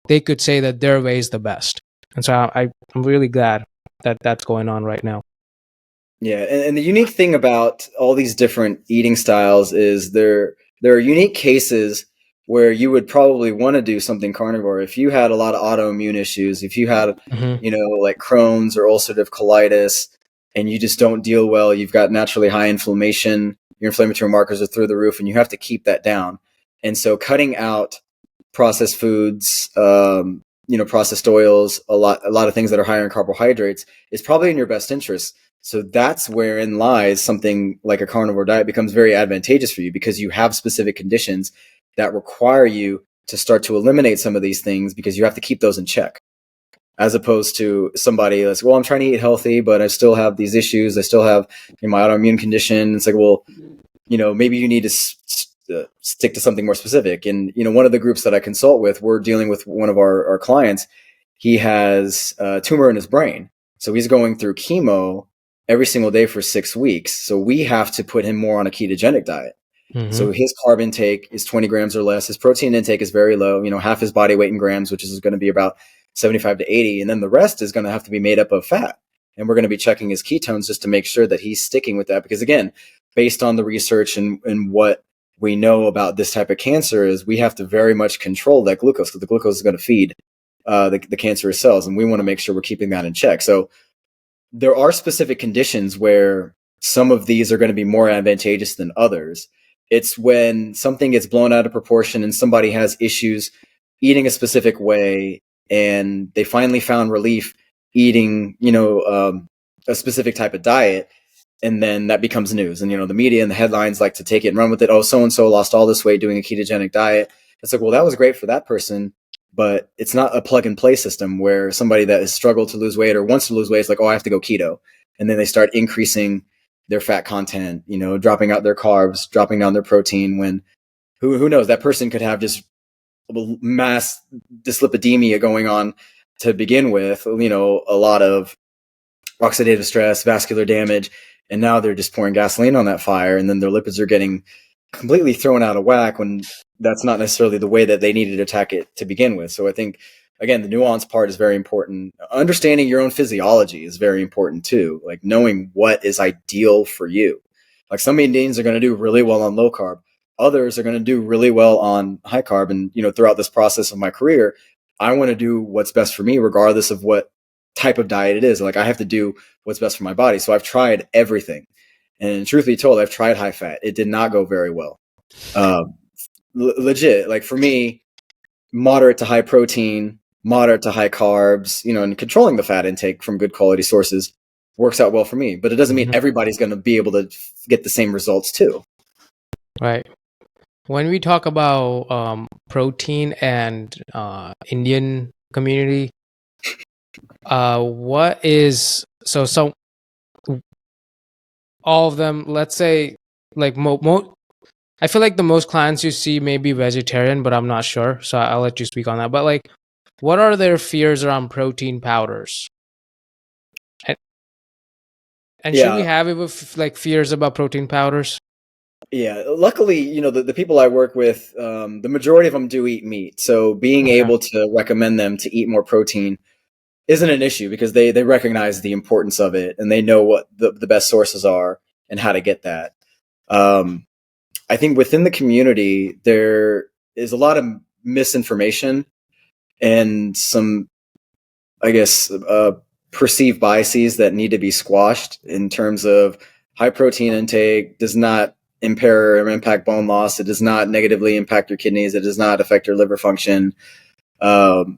They could say that their way is the best. And so I'm really glad that that's going on right now. Yeah, and the unique thing about all these different eating styles is there are unique cases where you would probably want to do something carnivore if you had a lot of autoimmune issues, if you had, Mm-hmm. like Crohn's or ulcerative colitis, and you just don't deal well, you've got naturally high inflammation, your inflammatory markers are through the roof, and you have to keep that down. And so cutting out processed foods, processed oils, a lot of things that are higher in carbohydrates is probably in your best interest. So that's wherein lies something like a carnivore diet becomes very advantageous for you, because you have specific conditions that require you to start to eliminate some of these things, because you have to keep those in check. As opposed to somebody that's, well, I'm trying to eat healthy, but I still have these issues. I still have my autoimmune condition. It's like, well, maybe you need to stick to something more specific. And, one of the groups that I consult with, we're dealing with one of our clients. He has a tumor in his brain. So he's going through chemo every single day for 6 weeks. So we have to put him more on a ketogenic diet. Mm-hmm. So his carb intake is 20 grams or less. His protein intake is very low, half his body weight in grams, which is going to be about 75 to 80. And then the rest is going to have to be made up of fat. And we're going to be checking his ketones just to make sure that he's sticking with that. Because again, based on the research and what we know about this type of cancer, is we have to very much control that glucose, because the glucose is going to feed the cancerous cells. And we want to make sure we're keeping that in check. So there are specific conditions where some of these are going to be more advantageous than others. It's when something gets blown out of proportion and somebody has issues eating a specific way, and they finally found relief eating, a specific type of diet. And then that becomes news. And, the media and the headlines like to take it and run with it. Oh, so-and-so lost all this weight doing a ketogenic diet. It's like, well, that was great for that person, but it's not a plug and play system where somebody that has struggled to lose weight or wants to lose weight is like, oh, I have to go keto. And then they start increasing their fat content, dropping out their carbs, dropping down their protein, when who knows, that person could have just mass dyslipidemia going on to begin with, a lot of oxidative stress, vascular damage, and now they're just pouring gasoline on that fire, and then their lipids are getting completely thrown out of whack when that's not necessarily the way that they needed to attack it to begin with. So I think, again, the nuance part is very important. Understanding your own physiology is very important too, like knowing what is ideal for you. Like some Indians are going to do really well on low carb. Others are going to do really well on high carb. And, throughout this process of my career, I want to do what's best for me, regardless of what type of diet it is. Like I have to do what's best for my body. So I've tried everything. And truth be told, I've tried high fat. It did not go very well. Legit, like for me, moderate to high protein, moderate to high carbs, and controlling the fat intake from good quality sources works out well for me. But it doesn't mean everybody's going to be able to get the same results too. Right. When we talk about protein and Indian community, what is so all of them? Let's say like I feel like the most clients you see may be vegetarian, but I'm not sure, so I'll let you speak on that. But like, what are their fears around protein powders? And should we have it with like fears about protein powders? Yeah, luckily, the people I work with, the majority of them do eat meat. So being able to recommend them to eat more protein isn't an issue, because they recognize the importance of it, and they know what the best sources are and how to get that. I think within the community, there is a lot of misinformation and some, I guess, perceived biases that need to be squashed, in terms of high protein intake does not impair or impact bone loss. It does not negatively impact your kidneys. It does not affect your liver function. That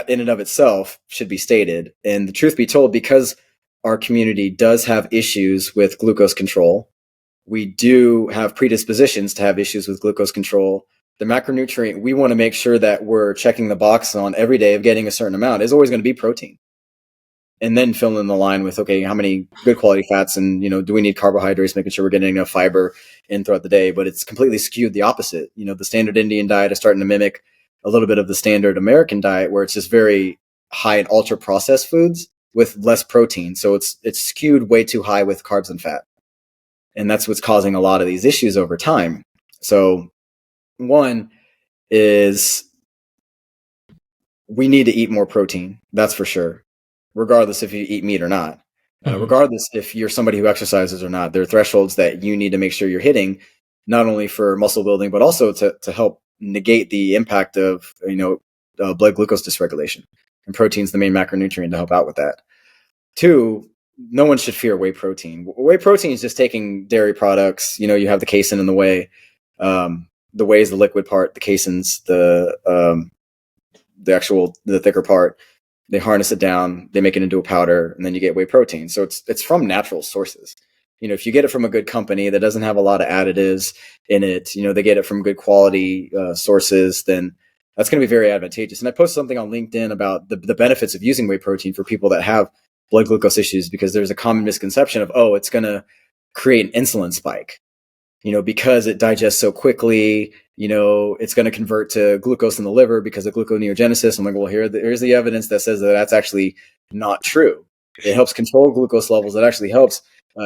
in and of itself should be stated. And the truth be told, because our community does have issues with glucose control, we do have predispositions to have issues with glucose control. The macronutrient we want to make sure that we're checking the box on every day of getting a certain amount is always going to be protein. And then fill in the line with, okay, how many good quality fats, and, do we need carbohydrates, making sure we're getting enough fiber in throughout the day. But it's completely skewed the opposite. The standard Indian diet is starting to mimic a little bit of the standard American diet, where it's just very high in ultra processed foods with less protein. So it's skewed way too high with carbs and fat. And that's what's causing a lot of these issues over time. So one is we need to eat more protein. That's for sure. Regardless if you eat meat or not, regardless if you're somebody who exercises or not, there are thresholds that you need to make sure you're hitting not only for muscle building, but also to help negate the impact of, blood glucose dysregulation. And protein's the main macronutrient to help out with that. 2, no one should fear whey protein. Whey protein is just taking dairy products. You have the casein in the whey. The whey is the liquid part. The casein's the thicker part. They harness it down. They make it into a powder, and then you get whey protein. So it's from natural sources. If you get it from a good company that doesn't have a lot of additives in it, they get it from good quality sources, then that's going to be very advantageous. And I posted something on LinkedIn about the benefits of using whey protein for people that have blood glucose issues, because there's a common misconception of, it's going to create an insulin spike, because it digests so quickly, it's going to convert to glucose in the liver because of gluconeogenesis. I'm like, well, here's the evidence that says that that's actually not true. It helps control glucose levels. It actually helps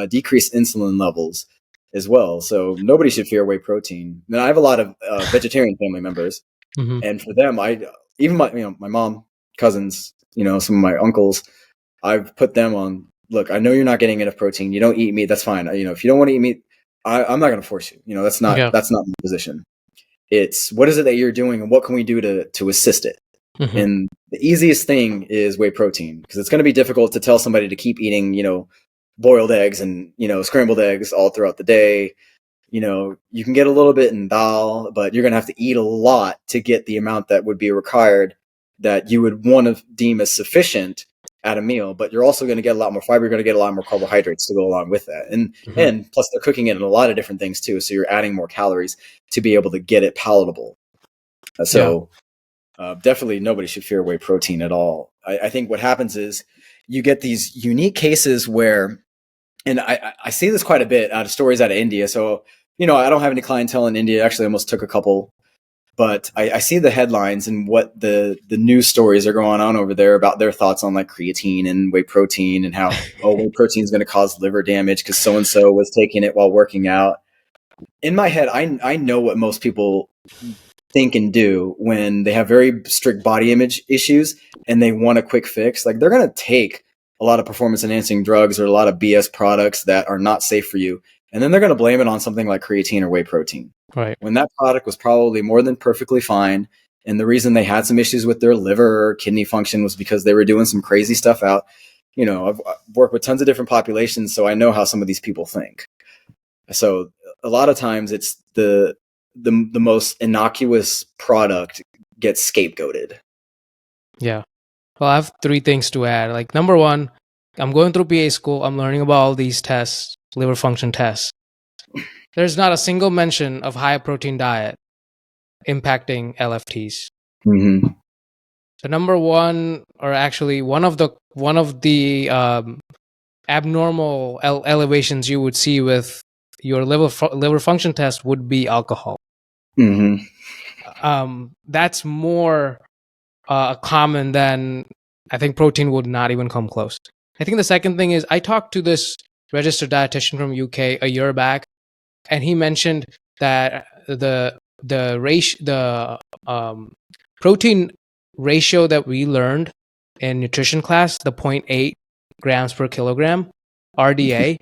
decrease insulin levels as well. So nobody should fear whey protein. And I have a lot of vegetarian family members, and for them, even my mom, cousins, some of my uncles, I've put them on, look, I know you're not getting enough protein. You don't eat meat. That's fine. If you don't want to eat meat, I'm not going to force you. That's not my position. It's what is it that you're doing, and what can we do to assist it? Mm-hmm. And the easiest thing is whey protein, because it's going to be difficult to tell somebody to keep eating, boiled eggs and, scrambled eggs all throughout the day. You can get a little bit in dal, but you're going to have to eat a lot to get the amount that would be required that you would want to deem as sufficient at a meal. But you're also going to get a lot more fiber. You're going to get a lot more carbohydrates to go along with that. And plus they're cooking it in a lot of different things too. So you're adding more calories to be able to get it palatable. Definitely nobody should fear whey protein at all. I think what happens is you get these unique cases where, and I see this quite a bit out of stories out of India. So, I don't have any clientele in India. Actually, I almost took a couple, but I see the headlines and what the news stories are going on over there about their thoughts on like creatine and whey protein, and how, whey protein is going to cause liver damage because so-and-so was taking it while working out. In my head, I know what most people think and do when they have very strict body image issues and they want a quick fix. Like, they're going to take a lot of performance enhancing drugs or a lot of BS products that are not safe for you, and then they're going to blame it on something like creatine or whey protein. Right. When that product was probably more than perfectly fine, and the reason they had some issues with their liver or kidney function was because they were doing some crazy stuff out. I've worked with tons of different populations, so I know how some of these people think. So a lot of times it's the most innocuous product gets scapegoated. Yeah. Well, I have 3 things to add. Like, number 1, I'm going through PA school. I'm learning about all these tests, liver function tests. There's not a single mention of high protein diet impacting LFTs. Mm-hmm. So number 1, or actually one of the abnormal elevations you would see with your liver function test would be alcohol. Mm-hmm. That's more common than, I think protein would not even come close. I think the second thing is, I talked to this registered dietitian from UK a year back, and he mentioned that the protein ratio that we learned in nutrition class, the 0.8 grams per kilogram RDA,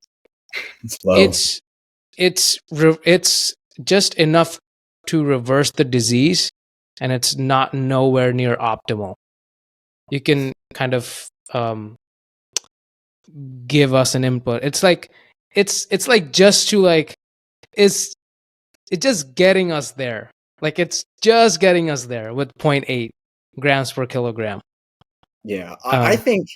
it's just enough to reverse the disease, and it's not nowhere near optimal. You can kind of give us an input. It's like just to like, it's just getting us there. Like, it's just getting us there with 0.8 grams per kilogram. Yeah, I think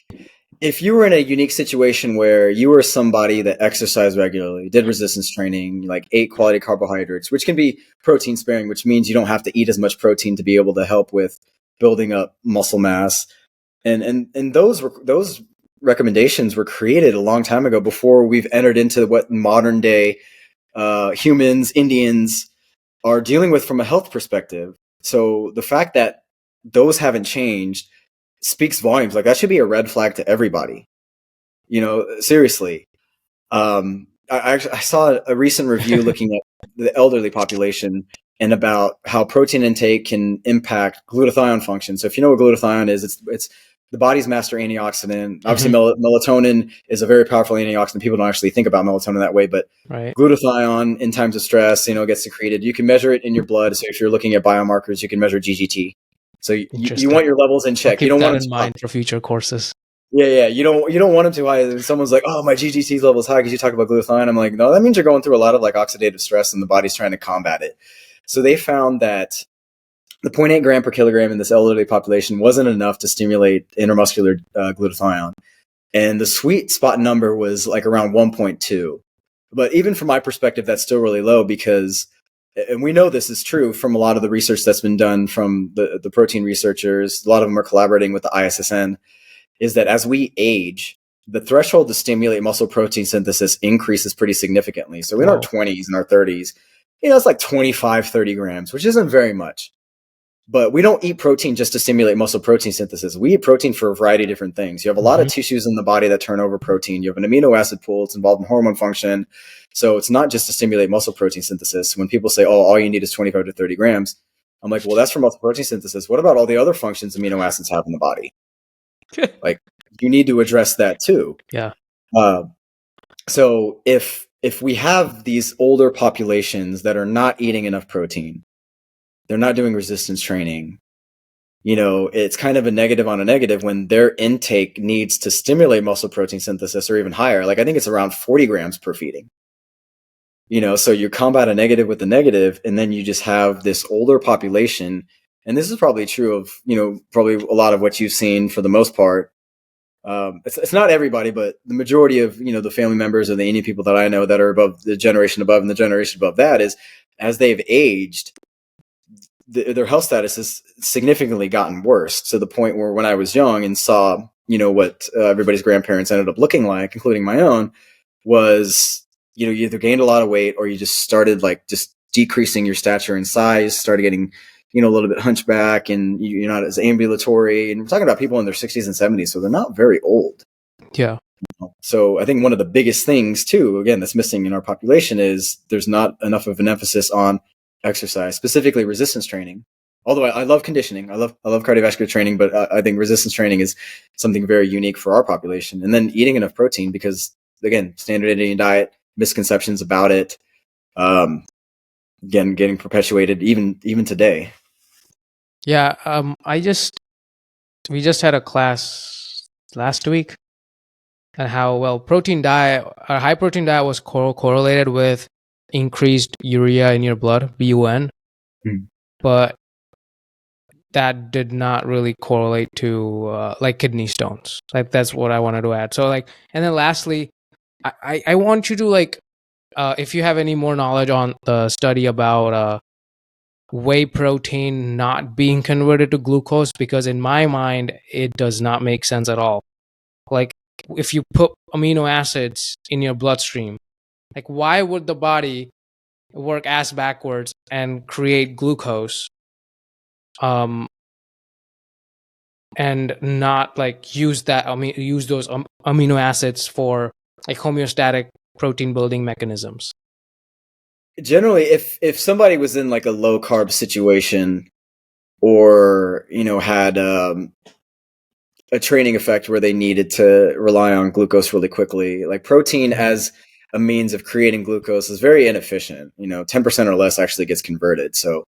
if you were in a unique situation where you were somebody that exercised regularly, did resistance training, like ate quality carbohydrates, which can be protein sparing, which means you don't have to eat as much protein to be able to help with building up muscle mass. And those recommendations were created a long time ago, before we've entered into what modern day humans, Indians, are dealing with from a health perspective. So the fact that those haven't changed speaks volumes. Like, that should be a red flag to everybody. Seriously. I saw a recent review looking at the elderly population and about how protein intake can impact glutathione function. So if you know what glutathione is, it's the body's master antioxidant. Obviously, melatonin is a very powerful antioxidant. People don't actually think about melatonin that way, but glutathione in times of stress, gets secreted. You can measure it in your blood. So if you're looking at biomarkers, you can measure GGT. So you want your levels in check. I'll keep you don't that want in mind for future courses. Yeah. You don't want them too high. Someone's like, "Oh, my GGT level is high because you talk about glutathione." I'm like, no, that means you're going through a lot of like oxidative stress, and the body's trying to combat it. So they found that the 0.8 gram per kilogram in this elderly population wasn't enough to stimulate intramuscular glutathione. And the sweet spot number was like around 1.2. But even from my perspective, that's still really low because, and we know this is true from a lot of the research that's been done from the protein researchers, a lot of them are collaborating with the ISSN, is that as we age, the threshold to stimulate muscle protein synthesis increases pretty significantly. So in our 20s and our 30s, it's like 25, 30 grams, which isn't very much. But we don't eat protein just to stimulate muscle protein synthesis. We eat protein for a variety of different things. You have a lot of tissues in the body that turn over protein. You have an amino acid pool. It's involved in hormone function. So it's not just to stimulate muscle protein synthesis. When people say, oh, all you need is 25 to 30 grams, I'm like, well, that's for muscle protein synthesis. What about all the other functions amino acids have in the body? Like, you need to address that too. Yeah. So if we have these older populations that are not eating enough protein, they're not doing resistance training, it's kind of a negative on a negative when their intake needs to stimulate muscle protein synthesis or even higher. Like I think it's around 40 grams per feeding. So you combat a negative with the negative, and then you just have this older population. And this is probably true of, probably a lot of what you've seen for the most part. It's not everybody, but the majority of, the family members or the Indian people that I know that are above the generation above and the generation above that is as they've aged, their health status has significantly gotten worse to the point where when I was young and saw, what everybody's grandparents ended up looking like, including my own, was, you either gained a lot of weight or you just started like just decreasing your stature and size, started getting, a little bit hunchback, and you're not as ambulatory. And we're talking about people in their 60s and 70s, so they're not very old. Yeah. So I think one of the biggest things too, again, that's missing in our population is there's not enough of an emphasis on exercise, specifically resistance training. Although I love conditioning, I love cardiovascular training, but I think resistance training is something very unique for our population. And then eating enough protein, because again, standard Indian diet, misconceptions about it, again, getting perpetuated even today. Yeah, we just had a class last week on how a high protein diet was correlated with increased urea in your blood, BUN, but that did not really correlate to like kidney stones. Like that's what I wanted to add. So and then lastly, I want you to if you have any more knowledge on the study about whey protein not being converted to glucose, because in my mind it does not make sense at all. Like if you put amino acids in your bloodstream, like why would the body work ass backwards and create glucose and not use those amino acids for homeostatic protein building mechanisms? Generally, if somebody was in like a low carb situation or had a training effect where they needed to rely on glucose really quickly, like protein as a means of creating glucose is very inefficient. 10% or less actually gets converted. So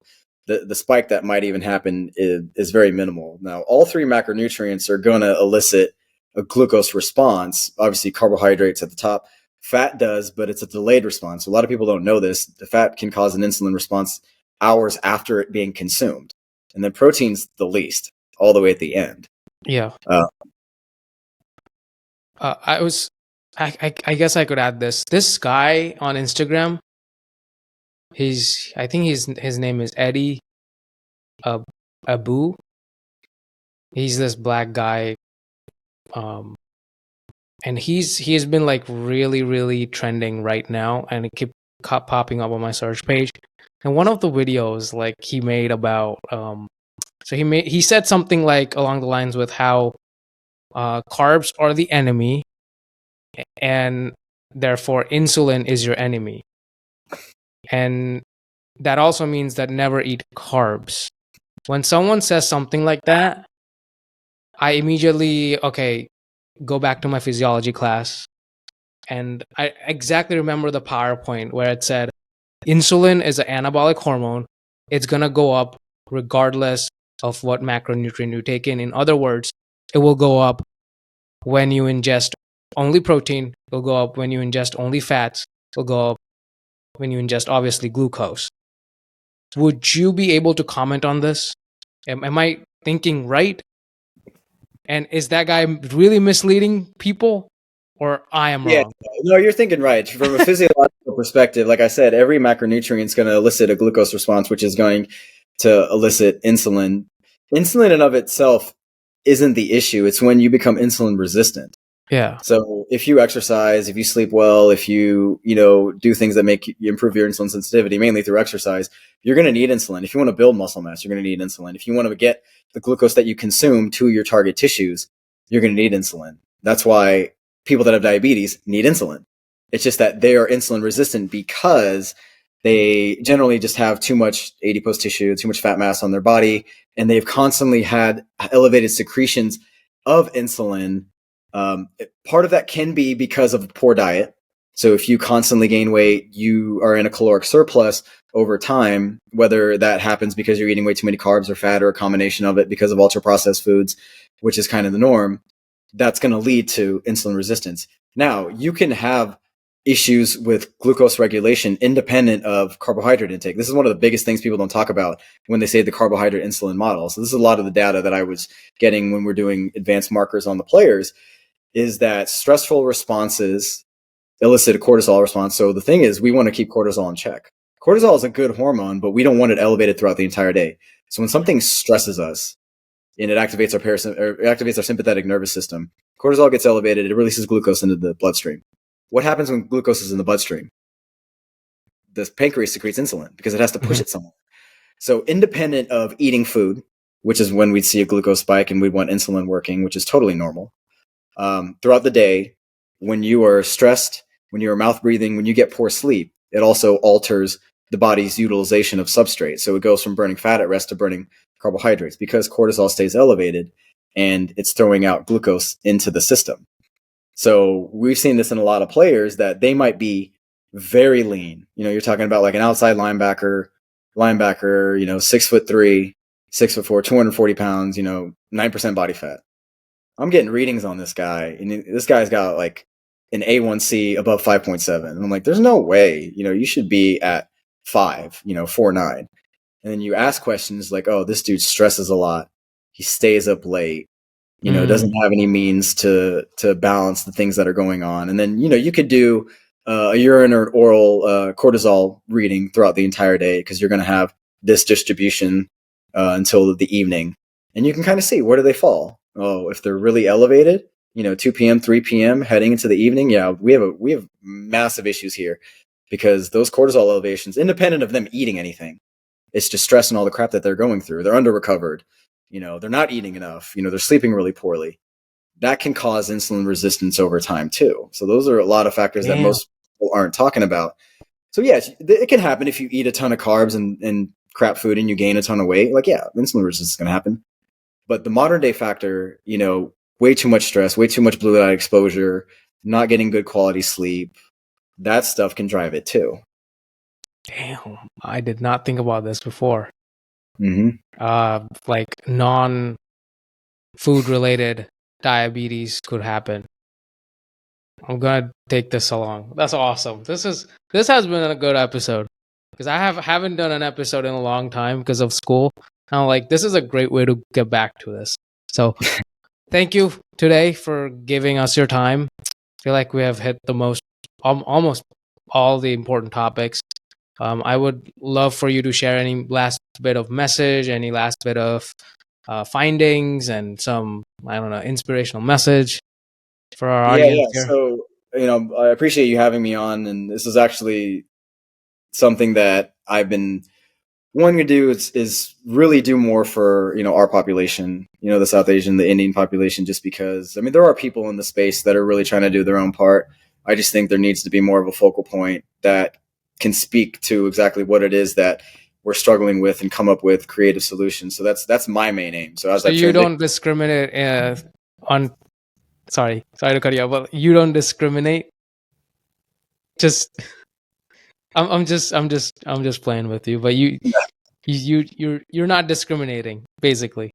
the spike that might even happen is very minimal. Now, all three macronutrients are going to elicit a glucose response. Obviously, carbohydrates at the top. Fat does, but it's a delayed response. A lot of people don't know this. The fat can cause an insulin response hours after it being consumed. And then protein's the least, all the way at the end. Yeah. I guess I could add this. This guy on Instagram, I think his name is Eddie Abu. He's this black guy. And he's been really, really trending right now, and it kept popping up on my search page. And one of the videos he made about he said something along the lines with how carbs are the enemy, and therefore insulin is your enemy. And that also means that never eat carbs. When someone says something like that, I immediately, okay, go back to my physiology class. And I exactly remember the PowerPoint where it said, insulin is an anabolic hormone. It's going to go up regardless of what macronutrient you take in. In other words, it will go up when you ingest only protein. It'll go up when you ingest only fats. It'll go up when you ingest, obviously, glucose. Would you be able to comment on this? Am I thinking right? And is that guy really misleading people, or I am Yeah, wrong? no, you're thinking right. From a physiological perspective, like I said, every macronutrient is going to elicit a glucose response, which is going to elicit insulin. Insulin in of itself isn't the issue. It's when you become insulin resistant. Yeah. So if you exercise, if you sleep well, if you do things that make you improve your insulin sensitivity, mainly through exercise, you're going to need insulin. If you want to build muscle mass, you're going to need insulin. If you want to get the glucose that you consume to your target tissues, you're going to need insulin. That's why people that have diabetes need insulin. It's just that they are insulin resistant because they generally just have too much adipose tissue, too much fat mass on their body, and they've constantly had elevated secretions of insulin. Part of that can be because of poor diet. So if you constantly gain weight, you are in a caloric surplus over time, whether that happens because you're eating way too many carbs or fat or a combination of it because of ultra processed foods, which is kind of the norm, that's going to lead to insulin resistance. Now, you can have issues with glucose regulation independent of carbohydrate intake. This is one of the biggest things people don't talk about when they say the carbohydrate insulin model. So this is a lot of the data that I was getting when we're doing advanced markers on the players, is that stressful responses elicit a cortisol response. So the thing is, we want to keep cortisol in check. Cortisol is a good hormone, but we don't want it elevated throughout the entire day. So when something stresses us and it activates our sympathetic nervous system, cortisol gets elevated, it releases glucose into the bloodstream. What happens when glucose is in the bloodstream? The pancreas secretes insulin because it has to push it somewhere. So independent of eating food, which is when we'd see a glucose spike and we'd want insulin working, which is totally normal. Throughout the day, when you are stressed, when you are mouth breathing, when you get poor sleep, it also alters the body's utilization of substrate. So it goes from burning fat at rest to burning carbohydrates because cortisol stays elevated and it's throwing out glucose into the system. So we've seen this in a lot of players that they might be very lean. You're talking about like an outside linebacker, 6'3", 6'4", 240 pounds, 9% body fat. I'm getting readings on this guy, and this guy's got like an A1C above 5.7. And I'm like, there's no way, you should be at 5, 4.9. And then you ask questions like, oh, this dude stresses a lot. He stays up late, doesn't have any means to balance the things that are going on. And then, you could do a urine or oral cortisol reading throughout the entire day because you're going to have this distribution until the evening. And you can kind of see, where do they fall? Oh, if they're really elevated, 2 p.m., 3 p.m. heading into the evening, yeah, we have massive issues here because those cortisol elevations, independent of them eating anything, it's just stress and all the crap that they're going through. They're under recovered, they're not eating enough, they're sleeping really poorly. That can cause insulin resistance over time too. So those are a lot of factors that most people aren't talking about. So yeah, it can happen if you eat a ton of carbs and crap food and you gain a ton of weight. Like, yeah, insulin resistance is going to happen. But the modern day factor, way too much stress, way too much blue light exposure, not getting good quality sleep, that stuff can drive it too. Damn, I did not think about this before. Mm-hmm. Like non-food related diabetes could happen. I'm gonna take this along. That's awesome. This has been a good episode because I haven't done an episode in a long time because of school. And I'm like, this is a great way to get back to this. So thank you today for giving us your time. I feel like we have hit the most, almost all the important topics. I would love for you to share any last bit of message, any last bit of findings, and some, I don't know, inspirational message for our audience here. So, I appreciate you having me on. And this is actually something that I've been wanting to do is really do more for, our population, the South Asian, the Indian population, just because, there are people in the space that are really trying to do their own part. I just think there needs to be more of a focal point that can speak to exactly what it is that we're struggling with and come up with creative solutions. So that's my main aim. So as So you don't discriminate on. Sorry to cut you off, but you don't discriminate. Just I'm just playing with you, but you're not discriminating, basically.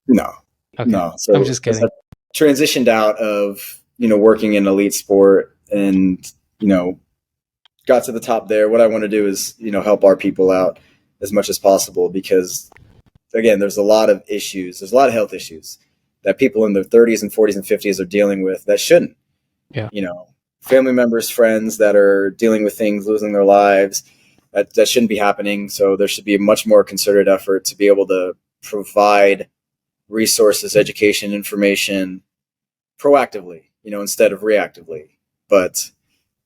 No. Okay. No. So I'm just kidding. I transitioned out of, working in elite sport and, got to the top there. What I want to do is, help our people out as much as possible, because again, there's a lot of issues. There's a lot of health issues that people in their 30s and 40s and 50s are dealing with that shouldn't. Yeah. Family members, friends that are dealing with things, losing their lives, that shouldn't be happening. So there should be a much more concerted effort to be able to provide resources, education, information proactively, instead of reactively. But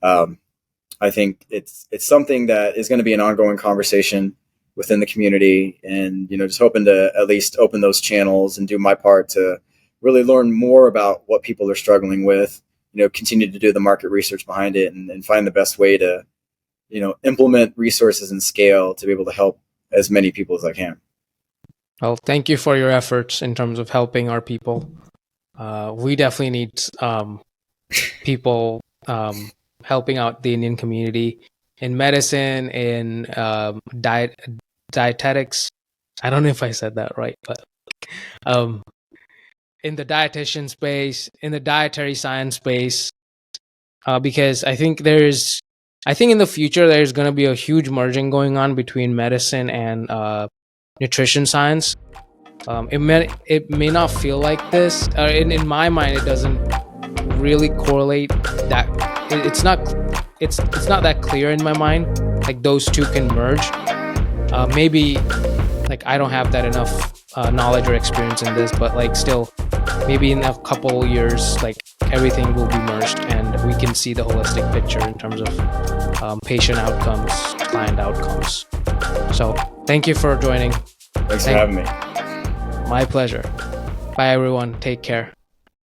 I think it's something that is going to be an ongoing conversation within the community, and just hoping to at least open those channels and do my part to really learn more about what people are struggling with, continue to do the market research behind it, and find the best way to implement resources and scale to be able to help as many people as I can. Well, thank you for your efforts in terms of helping our people. We definitely need people helping out the Indian community in medicine, in dietetics. I don't know if I said that right, but in the dietitian space, in the dietary science space, because I think in the future there's going to be a huge merging going on between medicine and nutrition science. It may not feel like this. In my mind, it doesn't really correlate. That it's not that clear in my mind. Like those two can merge. Maybe like I don't have that enough knowledge or experience in this, but like still, maybe in a couple years, like everything will be merged, and we can see the holistic picture in terms of patient outcomes, client outcomes. So thank you for joining. Thanks for having me. My pleasure. Bye, everyone. Take care.